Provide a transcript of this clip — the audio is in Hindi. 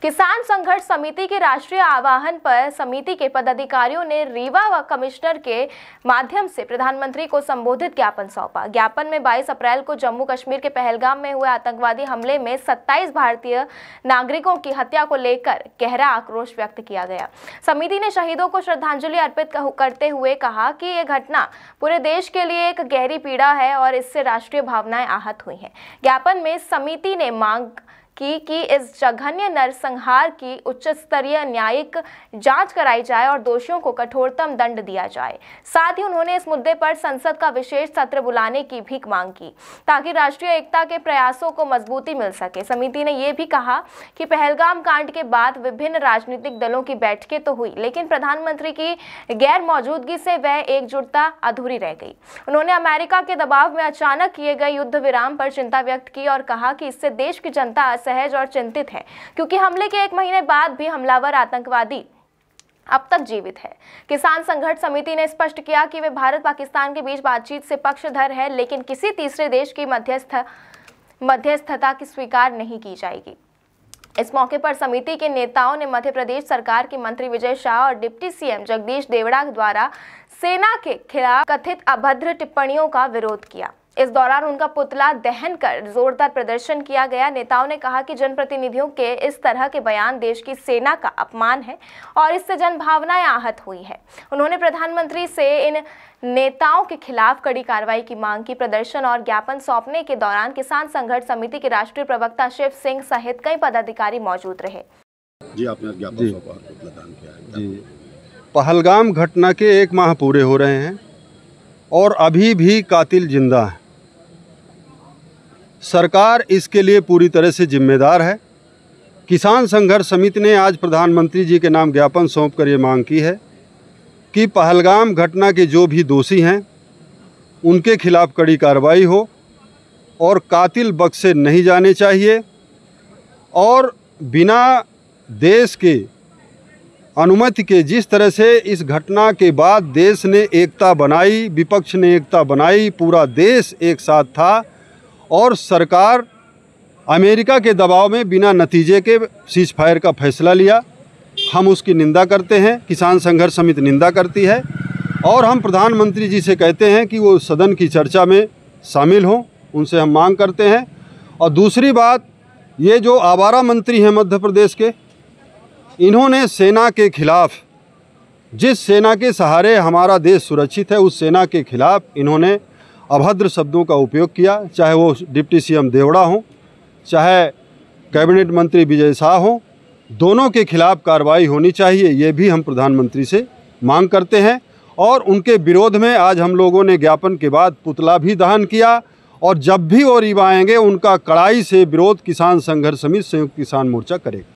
किसान संघर्ष समिति के राष्ट्रीय आह्वान पर समिति के पदाधिकारियों ने रीवा व कमिश्नर के माध्यम से प्रधानमंत्री को संबोधित ज्ञापन सौंपा। ज्ञापन में 22 अप्रैल को जम्मू कश्मीर के पहलगाम में हुए आतंकवादी हमले में 27 भारतीय नागरिकों की हत्या को लेकर गहरा आक्रोश व्यक्त किया गया। समिति ने शहीदों को श्रद्धांजलि अर्पित करते हुए कहा कि यह घटना पूरे देश के लिए एक गहरी पीड़ा है और इससे राष्ट्रीय भावनाएं आहत हुई हैं। ज्ञापन में समिति ने मांग कि इस जघन्य नरसंहार की उच्च स्तरीय न्यायिक जांच कराई जाए और दोषियों को कठोरतम दंड दिया जाए। साथ ही उन्होंने इस मुद्दे पर संसद का विशेष सत्र बुलाने की भी मांग की ताकि राष्ट्रीय एकता के प्रयासों को मजबूती मिल सके। समिति ने यह भी कहा कि पहलगाम कांड के बाद विभिन्न राजनीतिक दलों की बैठकें तो हुई, लेकिन प्रधानमंत्री की गैर मौजूदगी से वह एकजुटता अधूरी रह गई। उन्होंने अमेरिका के दबाव में अचानक किए गए युद्ध विराम पर चिंता व्यक्त की और कहा कि इससे देश की जनता सहज और चिंतित है, क्योंकि हमले के 1 महीने बाद भी हमलावर आतंकवादी अब तक जीवित है। किसान संघर्ष समिति ने स्पष्ट किया कि वे भारत पाकिस्तान के बीच बातचीत से पक्षधर है, लेकिन किसी तीसरे देश की मध्यस्थता की स्वीकार नहीं की जाएगी। इस मौके पर समिति के नेताओं ने मध्य प्रदेश सरकार के मंत्री विजय शाह और डिप्टी सीएम जगदीश देवड़ा द्वारा सेना के खिलाफ कथित अभद्र टिप्पणियों का विरोध किया। इस दौरान उनका पुतला दहन कर जोरदार प्रदर्शन किया गया। नेताओं ने कहा कि जनप्रतिनिधियों के इस तरह के बयान देश की सेना का अपमान है और इससे जनभावनाएं आहत हुई है। उन्होंने प्रधानमंत्री से इन नेताओं के खिलाफ कड़ी कार्रवाई की मांग की। प्रदर्शन और ज्ञापन सौंपने के दौरान किसान संघर्ष समिति के राष्ट्रीय प्रवक्ता शिव सिंह सहित कई पदाधिकारी मौजूद रहे। जी, आपने ज्ञापन सौंपा, प्रदान किया है। पहलगाम घटना के 1 माह पूरे हो रहे हैं और अभी भी कातिल जिंदा है। सरकार इसके लिए पूरी तरह से जिम्मेदार है। किसान संघर्ष समिति ने आज प्रधानमंत्री जी के नाम ज्ञापन सौंपकर ये मांग की है कि पहलगाम घटना के जो भी दोषी हैं उनके खिलाफ कड़ी कार्रवाई हो और कातिल बख्शे नहीं जाने चाहिए और बिना देश के अनुमति के जिस तरह से इस घटना के बाद देश ने एकता बनाई, विपक्ष ने एकता बनाई, पूरा देश एक साथ था और सरकार अमेरिका के दबाव में बिना नतीजे के सीज फायर का फैसला लिया। हम उसकी निंदा करते हैं, किसान संघर्ष समिति निंदा करती है और हम प्रधानमंत्री जी से कहते हैं कि वो सदन की चर्चा में शामिल हों, उनसे हम मांग करते हैं। और दूसरी बात, ये जो आवारा मंत्री हैं मध्य प्रदेश के, इन्होंने सेना के खिलाफ, जिस सेना के सहारे हमारा देश सुरक्षित है, उस सेना के खिलाफ इन्होंने अभद्र शब्दों का उपयोग किया, चाहे वो डिप्टी सीएम देवड़ा हो, चाहे कैबिनेट मंत्री विजय शाह हो, दोनों के खिलाफ कार्रवाई होनी चाहिए। ये भी हम प्रधानमंत्री से मांग करते हैं और उनके विरोध में आज हम लोगों ने ज्ञापन के बाद पुतला भी दहन किया और जब भी वो रीवा आएंगे उनका कड़ाई से विरोध किसान संघर्ष समिति संयुक्त किसान मोर्चा करेगा।